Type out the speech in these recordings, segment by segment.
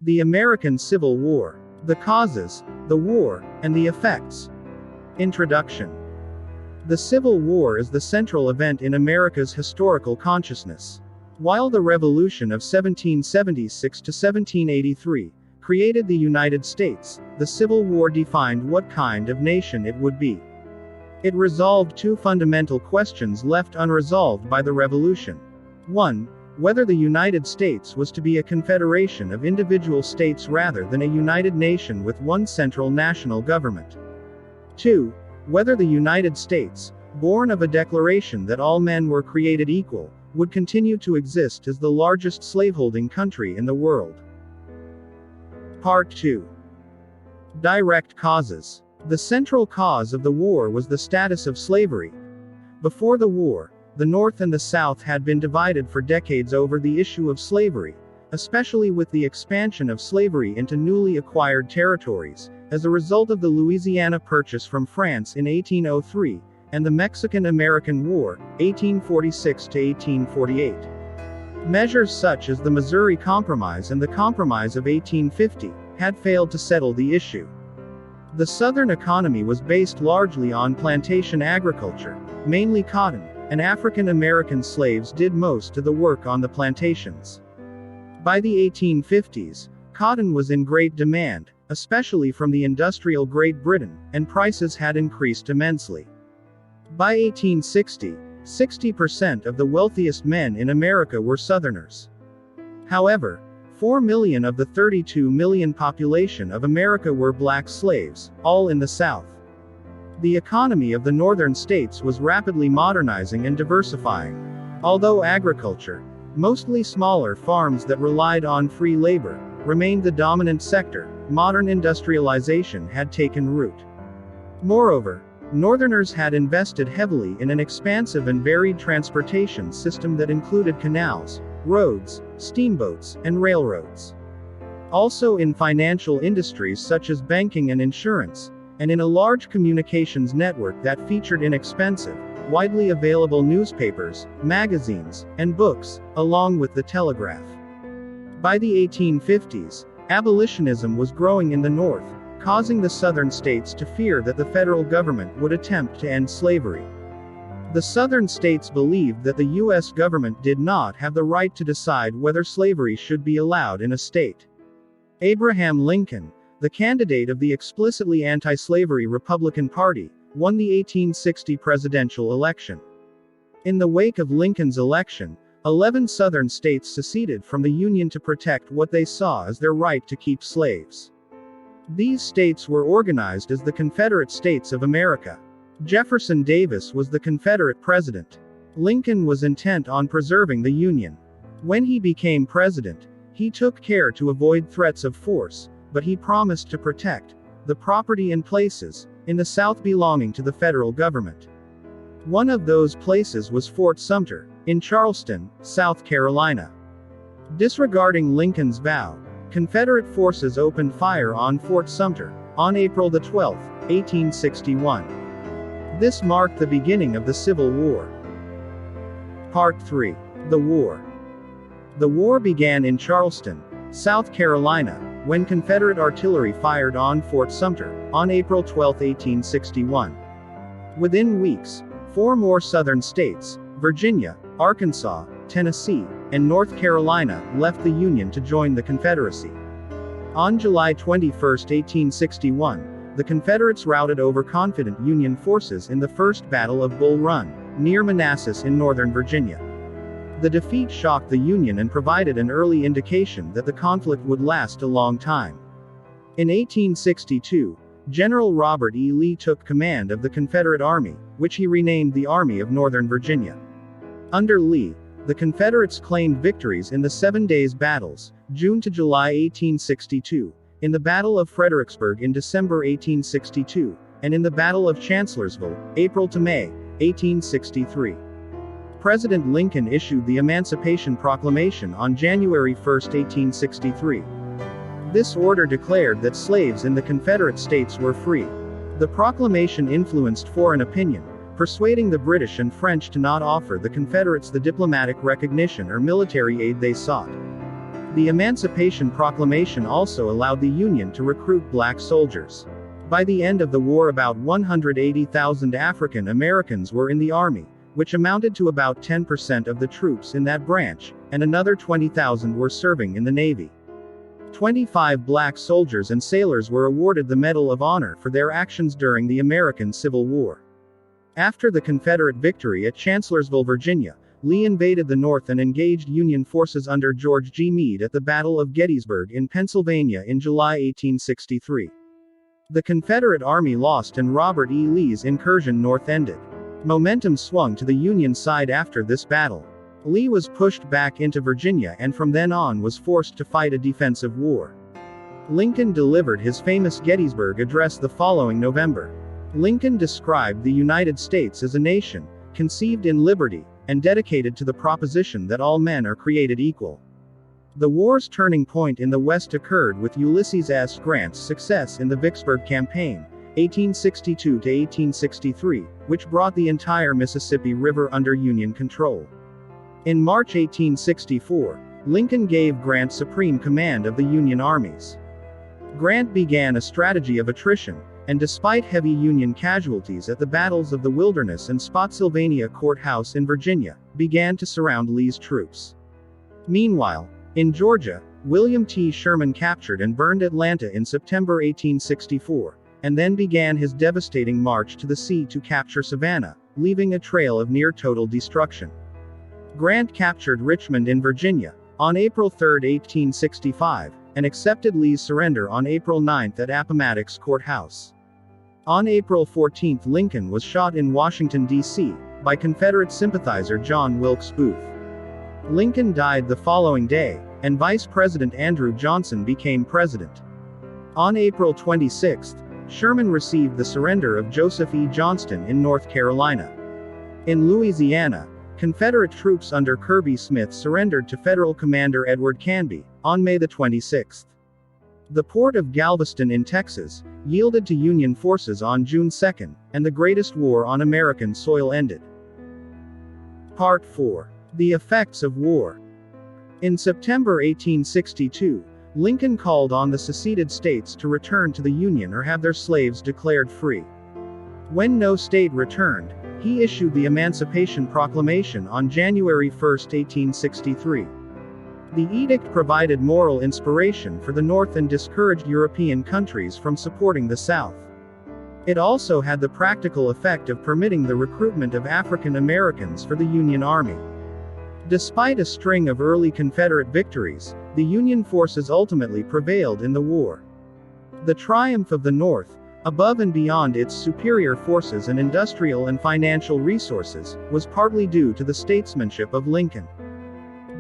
The American Civil War. The causes, the war, and the effects. Introduction. The Civil War is the central event in America's historical consciousness. While the Revolution of 1776 to 1783 created the United States, the Civil War defined what kind of nation it would be. It resolved two fundamental questions left unresolved by the Revolution. 1. Whether the United States was to be a confederation of individual states rather than a united nation with one central national government. 2. Whether the United States, born of a declaration that all men were created equal, would continue to exist as the largest slaveholding country in the world. Part 2. Direct causes. The central cause of the war was the status of slavery. Before the war, the North and the South had been divided for decades over the issue of slavery, especially with the expansion of slavery into newly acquired territories, as a result of the Louisiana Purchase from France in 1803, and the Mexican-American War, 1846 to 1848. Measures such as the Missouri Compromise and the Compromise of 1850 had failed to settle the issue. The Southern economy was based largely on plantation agriculture, mainly cotton, and African American slaves did most of the work on the plantations. By the 1850s, cotton was in great demand, especially from the industrial Great Britain, and prices had increased immensely. By 1860, 60% of the wealthiest men in America were Southerners. However, 4 million of the 32 million population of America were black slaves, all in the South. The economy of the northern states was rapidly modernizing and diversifying. Although agriculture, mostly smaller farms that relied on free labor, remained the dominant sector, modern industrialization had taken root. Moreover, Northerners had invested heavily in an expansive and varied transportation system that included canals, roads, steamboats, and railroads. Also in financial industries such as banking and insurance, and in a large communications network that featured inexpensive, widely available newspapers, magazines, and books, along with the telegraph. By the 1850s, abolitionism was growing in the North, causing the Southern states to fear that the federal government would attempt to end slavery. The Southern states believed that the U.S. government did not have the right to decide whether slavery should be allowed in a state. Abraham Lincoln, the candidate of the explicitly anti-slavery Republican Party, won the 1860 presidential election. In the wake of Lincoln's election, 11 Southern states seceded from the Union to protect what they saw as their right to keep slaves. These states were organized as the Confederate States of America. Jefferson Davis was the Confederate president. Lincoln was intent on preserving the Union. When he became president, he took care to avoid threats of force, but he promised to protect the property and places in the South belonging to the federal government. One of those places was Fort Sumter, in Charleston, South Carolina. Disregarding Lincoln's vow, Confederate forces opened fire on Fort Sumter on April 12, 1861. This marked the beginning of the Civil War. Part 3. The War. The war began in Charleston, South Carolina, when Confederate artillery fired on Fort Sumter on April 12, 1861. Within weeks, 4 more Southern states, Virginia, Arkansas, Tennessee, and North Carolina, left the Union to join the Confederacy. On July 21, 1861, the Confederates routed overconfident Union forces in the First Battle of Bull Run, near Manassas in northern Virginia. The defeat shocked the Union and provided an early indication that the conflict would last a long time. In 1862, General Robert E. Lee took command of the Confederate Army, which he renamed the Army of Northern Virginia. Under Lee, the Confederates claimed victories in the 7 Days Battles, June to July 1862, in the Battle of Fredericksburg in December 1862, and in the Battle of Chancellorsville, April to May, 1863. President Lincoln issued the Emancipation Proclamation on January 1, 1863. This order declared that slaves in the Confederate States were free. The proclamation influenced foreign opinion, persuading the British and French to not offer the Confederates the diplomatic recognition or military aid they sought. The Emancipation Proclamation also allowed the Union to recruit black soldiers. By the end of the war, about 180,000 African Americans were in the Army, which amounted to about 10% of the troops in that branch, and another 20,000 were serving in the Navy. 25 black soldiers and sailors were awarded the Medal of Honor for their actions during the American Civil War. After the Confederate victory at Chancellorsville, Virginia, Lee invaded the North and engaged Union forces under George G. Meade at the Battle of Gettysburg in Pennsylvania in July 1863. The Confederate Army lost and Robert E. Lee's incursion north ended. Momentum swung to the Union side after this battle. Lee was pushed back into Virginia and from then on was forced to fight a defensive war. Lincoln delivered his famous Gettysburg Address the following November. Lincoln described the United States as a nation, conceived in liberty, and dedicated to the proposition that all men are created equal. The war's turning point in the West occurred with Ulysses S. Grant's success in the Vicksburg Campaign, 1862–1863, which brought the entire Mississippi River under Union control. In March 1864, Lincoln gave Grant supreme command of the Union armies. Grant began a strategy of attrition, and despite heavy Union casualties at the battles of the Wilderness and Spotsylvania Courthouse in Virginia, began to surround Lee's troops. Meanwhile, in Georgia, William T. Sherman captured and burned Atlanta in September 1864, and then began his devastating march to the sea to capture Savannah, leaving a trail of near-total destruction. Grant captured Richmond in Virginia on April 3, 1865, and accepted Lee's surrender on April 9 at Appomattox Courthouse. On April 14, Lincoln was shot in Washington, D.C., by Confederate sympathizer John Wilkes Booth. Lincoln died the following day, and Vice President Andrew Johnson became president. On April 26, Sherman received the surrender of Joseph E. Johnston in North Carolina. In Louisiana, Confederate troops under Kirby Smith surrendered to Federal Commander Edward Canby on May 26. The port of Galveston in Texas yielded to Union forces on June 2, and the greatest war on American soil ended. Part 4. The Effects of War. In September 1862, Lincoln called on the seceded states to return to the Union or have their slaves declared free. When no state returned, he issued the Emancipation Proclamation on January 1, 1863. The edict provided moral inspiration for the North and discouraged European countries from supporting the South. It also had the practical effect of permitting the recruitment of African Americans for the Union Army. Despite a string of early Confederate victories, the Union forces ultimately prevailed in the war. The triumph of the North, above and beyond its superior forces and industrial and financial resources, was partly due to the statesmanship of Lincoln.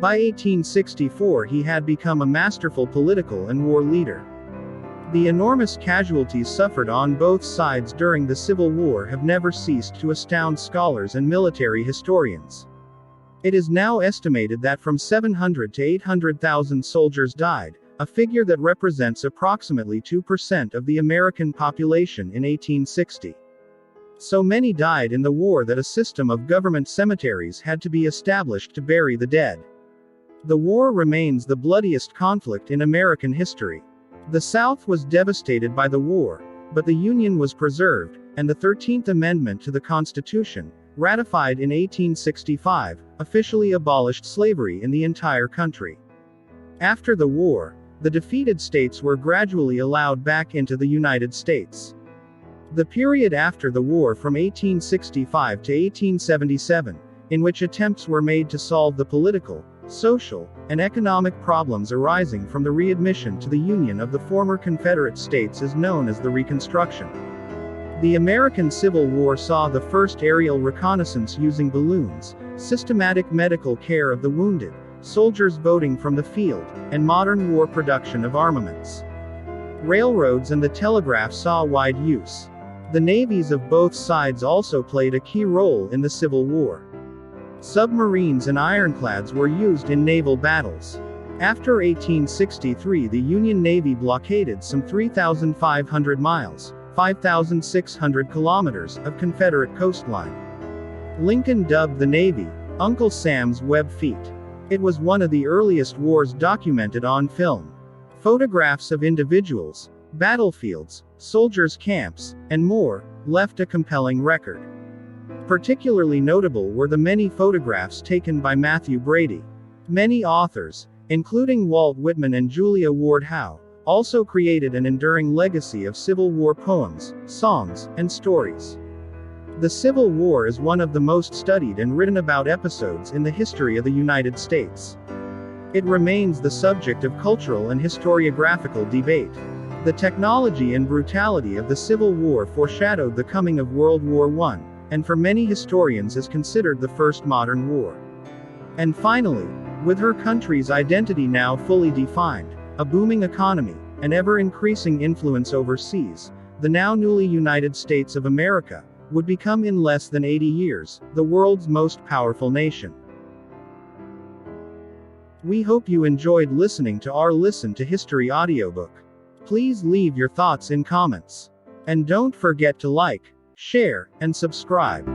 By 1864 he had become a masterful political and war leader. The enormous casualties suffered on both sides during the Civil War have never ceased to astound scholars and military historians. It is now estimated that from 700 to 800,000 soldiers died, a figure that represents approximately 2% of the American population in 1860. So many died in the war that a system of government cemeteries had to be established to bury the dead. The war remains the bloodiest conflict in American history. The South was devastated by the war, but the Union was preserved, and the 13th Amendment to the Constitution, ratified in 1865, officially abolished slavery in the entire country. After the war, the defeated states were gradually allowed back into the United States. The period after the war from 1865 to 1877, in which attempts were made to solve the political, social, and economic problems arising from the readmission to the Union of the former Confederate States, is known as the Reconstruction. The American Civil War saw the first aerial reconnaissance using balloons, systematic medical care of the wounded, soldiers voting from the field, and modern war production of armaments. Railroads and the telegraph saw wide use. The navies of both sides also played a key role in the Civil War. Submarines and ironclads were used in naval battles. After 1863, the Union Navy blockaded some 3,500 miles, 5,600 kilometers, of Confederate coastline. Lincoln dubbed the Navy, Uncle Sam's Web Feet. It was one of the earliest wars documented on film. Photographs of individuals, battlefields, soldiers' camps, and more, left a compelling record. Particularly notable were the many photographs taken by Matthew Brady. Many authors, including Walt Whitman and Julia Ward Howe, also created an enduring legacy of Civil War poems, songs, and stories. The Civil War is one of the most studied and written about episodes in the history of the United States. It remains the subject of cultural and historiographical debate. The technology and brutality of the Civil War foreshadowed the coming of World War I, and for many historians is considered the first modern war. And finally, with her country's identity now fully defined, a booming economy, and ever-increasing influence overseas, the now newly United States of America would become in less than 80 years, the world's most powerful nation. We hope you enjoyed listening to our Listen to History audiobook. Please leave your thoughts in comments. And don't forget to like, share, and subscribe.